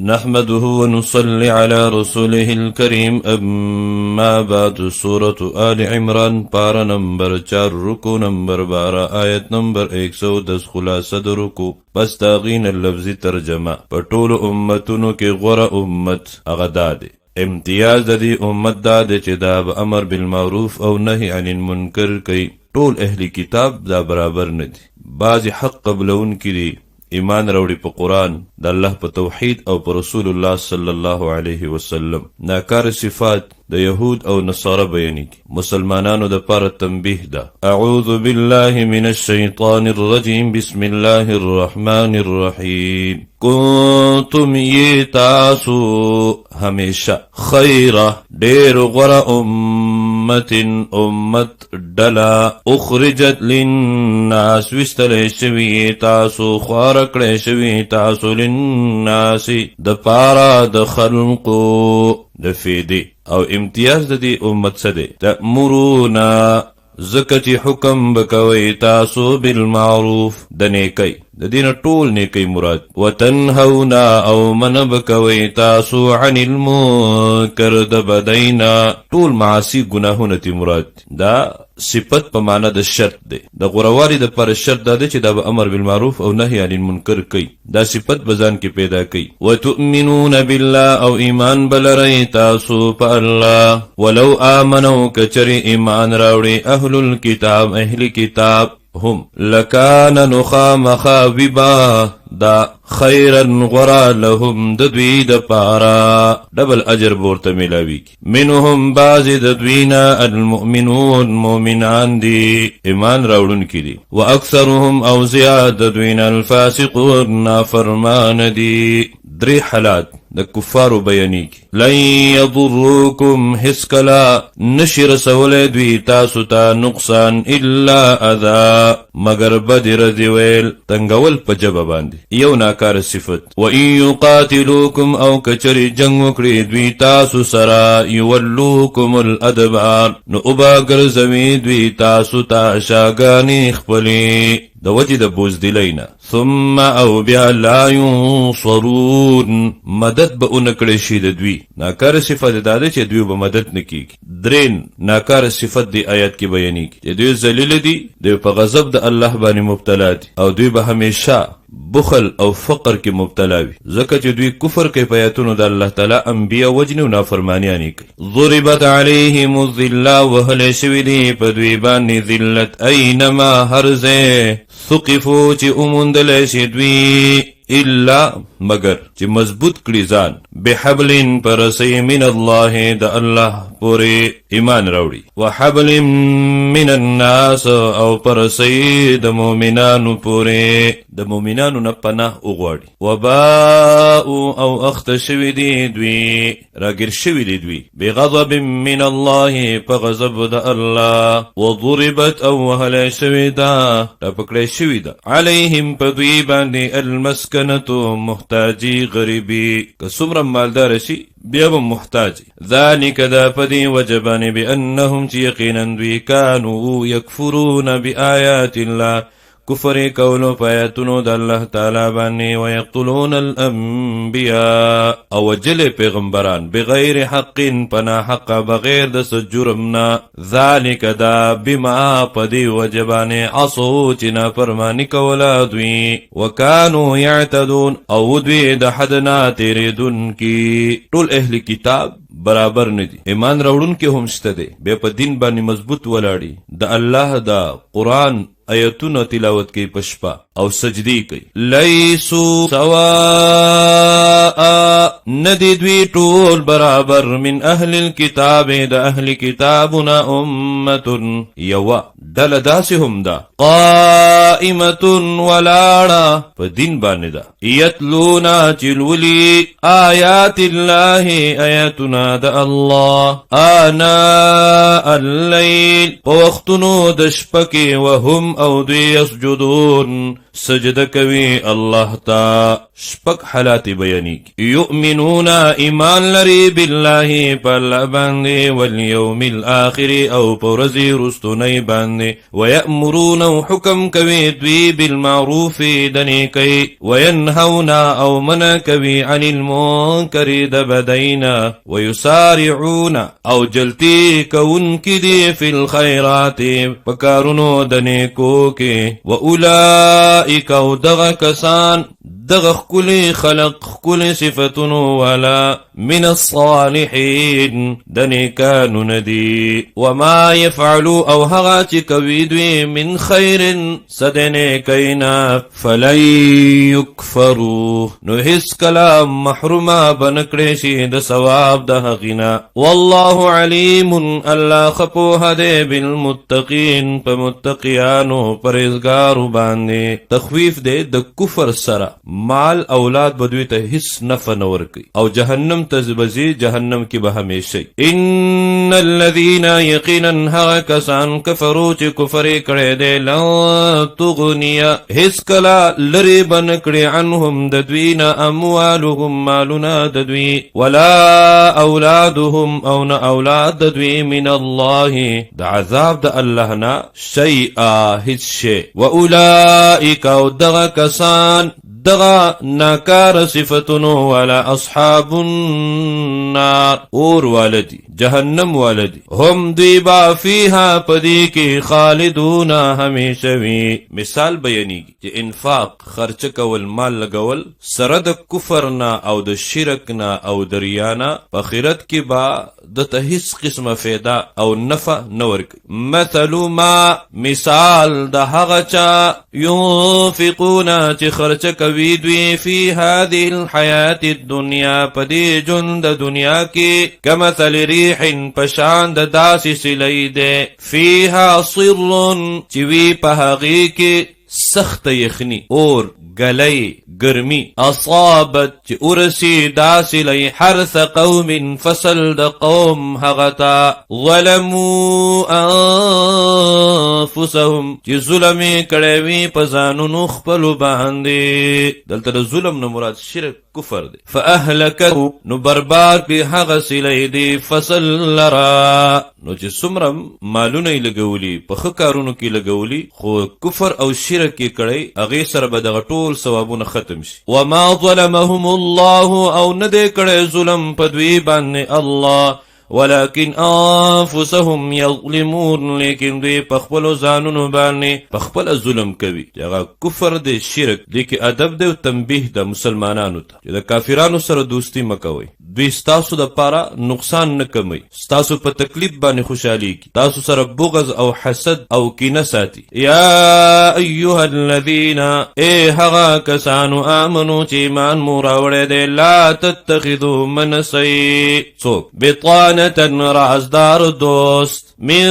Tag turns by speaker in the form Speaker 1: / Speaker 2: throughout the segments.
Speaker 1: نحمده ونصلي على رسوله الكريم اما بعد سورة آل عمران پارا نمبر 4 رکو نمبر 12 آیت نمبر 110 خلاصه د رکو پس داغین اللفظی ترجمه په ټولو امتونو کې غوره امت هغه داده امتیاز د دې امت داده چې دا به امر بالمعروف او نهی عن المنکر کوي ټول اهل کتاب دا برابر نه دي بعض حق قبلون کړي ایمان راوړي په قرآن د الله په توحید او په رسول الله صلی الله علیه وسلم ناکار صفات د یهود او نصارا بیانېږي مسلمانانو د پاره تنبیه ده اعوذ بالله من الشیطان الرجیم بسم الله الرحمن الرحیم کنتم تاسو همیشه خیره ډیر غوره امت ډله اخرجت للناس ویستلی شوي تاسو خواره کړی شوي تاسو للناس د پاره د خلقو د فیدی او امتیاز د دې امت څه دی تأمرونا ځکه چې حکم بکوئ تاسو بالمعروف د نیکۍ د دې نه ټول نیکۍ مراد وتنهونا او منع بکوئ تاسو عن المنکر د بدینا ټول معاصي ګناهونه تی مراد دا صفت په معنا د شرط دی د غوروالي د پر شرط دا دی چې دا به امر بالمعروف او نهی عن المنکر کوي دا صفت بزان کې پیدا کوي وتؤمنون بالله او ایمان بلرئ تاسو په الله ولو آمنوا کچری ایمان راوړي اهل الكتاب اهل کتاب هم لکان نخامخا وبا دا خیرا غرا لهم د دوی د پارا ډبل اجر بورته ملاوي منهم بعض د دوینا المؤمنون مؤمنان دي ایمان راوړون کړي واکثرهم او زیاد د دوینا الفاسقون نافرمان دي درې حالات د کفارو بیانېږي لن یضروکم هیڅ کله نشي رسولی دوی تاسو ته نقصان الا اذی مگر بد ردی ویل تنګول په ژبه باندې یو ناکاره صفت وان یقاتلوکم او کچری جنګ وکړي دوی تاسو سره یولوکم الادبار نو اوبه ګرځوي دوی تاسو ته شاګانې خپلې د وجې د بوزدلۍ نه ثم او بیا لا ینصرون مدد به اونه کړی شي د دوی ناکاره صفت دا ده چې دوی به مدد نه کیږي درین ناکاره صفت دی آیت کې بیانېږي چې دوی ذلیل دي دوی په غضب د الله باندې مبتلا دي او دوی به همیشه بخل او فقر کې مبتلا وي ځکه چې دوی کفر کوي په آیاتونو د الله تعالی انبیا وجنې او نافرمانیانې کوي ضربت علیهم الذله وهلی شوي دي په دوی باندې ذلت اینما هر ځای ثقفو چې وموندلی شي دوی الا مگر چې مضبوط کړي ځان بحبل پرسۍ من الله د الله پورې ایمان راوړي وحبل من الناس او پرسۍ د مؤمنانو پورې د مؤمنانو نه پناه وغواړي وباء او اخته شوي دي دوی راګر شوي دي دوی بغضب من الله په غضب د الله وضربت او وهلی شوي ده ټپکړی شوي ده علیهم په دوی باندې المسکنتو محتاجی غریبی که څومره مالدار شي بیا به محتاج ذلک دا پدی وجبانی بانهم چې یقینا دوی کانو یکفرون بآیات الله کفر کولو پایتونو د الله تعالی باندې ويقتلون الانبیاء او وجل پیغمبران بغیر حق پنا حق بغیر د جرمنا ذالک دا بما پدی وجبانه عصو چنا فرمانی کولا دوی وکانو یعتدون او دوی د حدنا تیریدون کی ټول اهل کتاب برابر نه دي ایمان راوړون کې هم شته دي به په دین باندې مضبوط ولاړي د الله دا قرآن آیتونه تلاوت کوي په شپه او سجدی کوي لیسو سواء ندی دوی ټول برابر من اهل الكتاب د اهل کتابنا امت یوا ډله داسې هم ده قائمه ولاړه په دین باندې ده یتلونا چلولی آیات الله آیاتنا د الله آناء الليل په وختونو د شپه کې وهم او دوی یسجدون سجده کوي الله تا. شپږ حالات بیانیږي. یؤمنون ایمان لري بالله په باندې والیوم الاخر او په ورځې وروستنۍ باندې. ویأمرون حکم کوي دوی بالمعروف د نیکۍ. وینهون او منع کوي عن المنکر د بدینا. ویسارعون او جلتی کوونکي دي فی الخیرات په کارونو د نیکو کې. واولئک او دغه کسان دغه ښکلي خلق ښکلي صفتونو والا من الصالحین د نیکانو ندي. وما يفعلوا او هغه چې کوي دوی من خیر څه د نیکینا فلن یکفروا نو هیڅ کله محرومه به نکړی شي د ثواب د هغې. والله علیم الله ښه پوهه دی بالمتقین په متقیانو پرهیزګارو باندې. تخویف دی د کفر سره. مال اولاد بدوی ته هیڅ نفع نه ورکوي او جهنم ته بځي. جهنم کې به همیشه. ان الذين یقینا هغه کسان کفرو چې کفر کړی دی لن تغنیه هیڅ کله لرې به نه کړي عنهم د دوی نه اموالهم مالونه د دوی ولا اولادهم او نه اولاد د دوی من الله د عذاب د الله نه شیئا هیڅ شی. واولئک او دغه کسان دغه ناکار صفتونو والا اصحاب النار اور والدی جهنم والدی هم دوی با فیها پدی کی خالدون همیشوی. مثال بیانیږي چې انفاق خرچ کول مال لګول سره د کفر نه او د شرک نه او د ریا نه په آخرت کې با د ته هیڅ قسمه فایده او نفع نه ورکوي. مثل ما مثال د هغه چا ينفقون چې خرچ کوي دوی فی هذه الحیات الدنیا پدی ژوند د دنیا کې کمثل ریح پشان د داسې سیلی دی فیها صر چې وی په هغې کې سخت یخنی اور گلی گرمی اصابت چې ورسی داسلی حرث قوم فصل د قوم هغتا ظلمو انفسهم چې ظلمی کړوي په ځانونو خپلو باندې. دلته د ظلم نه مراد شرک کفر دی. فاهلکته نو برباد کړي هغه سیلی دی فصل لرا نو چې څومره مالونه یې لګولي په ښه کارونو کې لګولي خو کفر او شرک یې کړی هغې سره به دغه ټول ثوابونه ختم شي. وما ظلمهم الله او نه دی کړی ظلم په دوی باندې الله ولكن انفسهم یظلمون لیکن دوی په خپلو ځانونو باندې په خپله ظلم کوي. هغه کفر دی شرک دی کې ادب دی او تنبیه د مسلمانانو ته چې د کافرانو سره دوستی مه کوئ. دوی ستاسو د پاره نقصان نه کمی ستاسو په تکلیف باندې خوشحالیږي تاسو سره بغض او حسد او کینه ساتي. یا ایها الذین ای هغه کسانو آمنو چې ایمان مو راوړی دی لا تتخذوا منسی څوک بطانه رازدار دوست من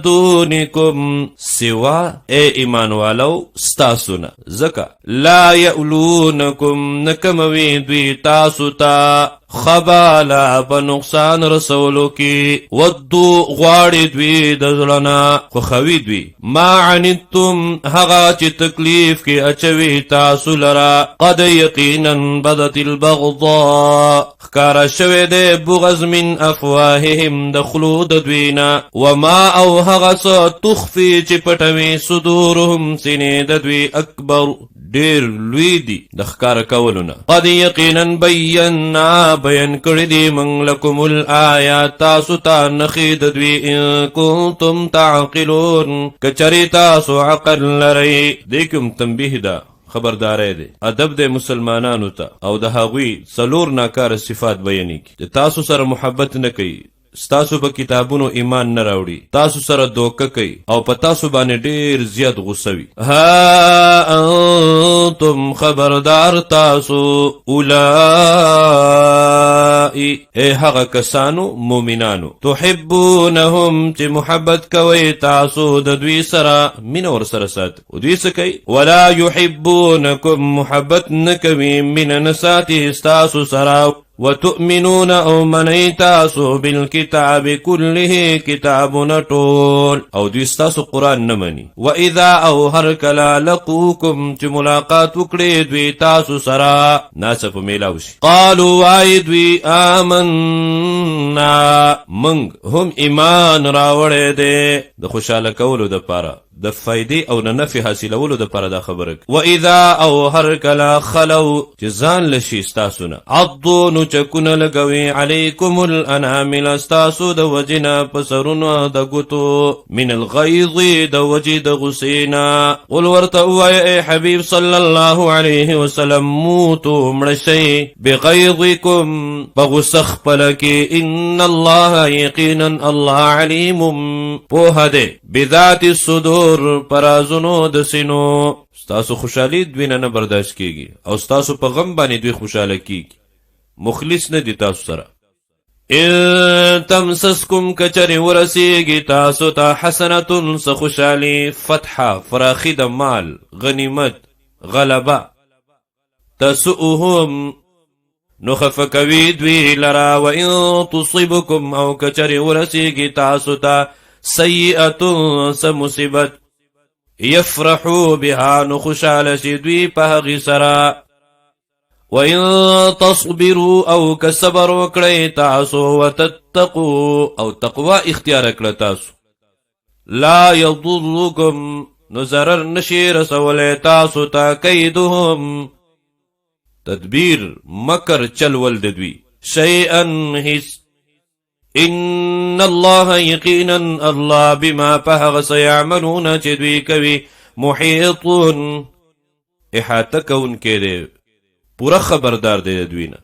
Speaker 1: دونکم سوا ای ایمان والو ستاسونا زکا لا یألونکم نکموی دوی تاسو تا خبالا په نقصان رسولو کې ودو غواړي دوی د زړه خوښوي دوی ما عنتم هغه چې تکلیف کې اچوي تاسو لرا قد یقینا بدت البغضاء ښکاره شوی دی بغض من افواههم د خولو د دوینا وما او هغه څه تخفي چې پټوي صدورهم سینې د دوی اکبر ډیر لوی دی د ښکاره کولونه. قد یقینا بینا بیان کړی دی موږ لکم الآیات تاسو ته نښې د دوی ان کنتم تعقلون کچرې تاسو عقل لرئ. دې کوم تنبیه ده خبرداری دی ادب دی مسلمانانو ته او د هغوی څلور ناکاره صفات بیانیږي چې تاسو سره محبت نه کوي ستاسو په کتابونو ایمان نه راوړي تاسو سره دوکه کوي او په تاسو باندې ډیر زیات غصه وي. ها انتم خبردار تاسو اولائی ای هغه کسانو مومنانو تحبونهم چې محبت کوي تاسو د دوی سره مینه ورسره ساتي او دوی څه کوي ولا یحبونکم محبت نه کوي مینه نه ساتي ستاسو سره وتؤمنون او منی تاسو بالکتاب کله کتابونه ټول او دوی ستاسو قرآن نه مني. واذا او هر کله لقوکم چې ملاقات وکړي دوی تاسو سره ناڅه په میلاو شي قالوا وای دوی آمنا منګ هم ایمان راوړی دی د خوشحاله کولو دپاره د فایدې او د نفع حاصلولو دپاره دا خبره. واذا او هر کله خلو چې ځان لشي ستاسو نه عضو نو چکونه لګوي علیکم الانامل ستاسو د وجنه په سرونو د ګوتو من الغیظ د وجې د غصې نه. قل ورته ووایه ای حبیب صلی الله علیه وسلم موتو مړه شئ بغیظکم په غصه خپله کې ان الله یقینا الله علیم پوهه دی بذات الصدور پرازونو د سینو. ستاسو خوشحالي دوی نه برداشت کیږي او ستاسو په غم باندې دوی خوشحاله کیږي مخلص نه دي تاسو سره. ان تمسسکم کچری ورسیږي تاسو ته حسنتن څه خوشحالي فتحه فراخي د مال غنیمت غلبه تسؤهم نو خفه کوي دوی لرا. وان تصيبكم او کچری ورسیږي تاسو ته سیئه څه مصیبت یفرحوا بها نو خوشحاله شي دوی په هغې سره. وَإِن تَصْبِرُوا او که صبر وکړئ تاسو وتتقوا او تقوا اختیار کړه تاسو لا یضرکم نو ضرر نشي رسولی تاسو ته کیدهم تدبیر مکر چلول د دوی شیئا هیڅ. ان الله یقینا الله بما په هغه څه یعملون چې دوی کوي محیط احاطه کوونکی دی پورا خبردار دی د دوی نه.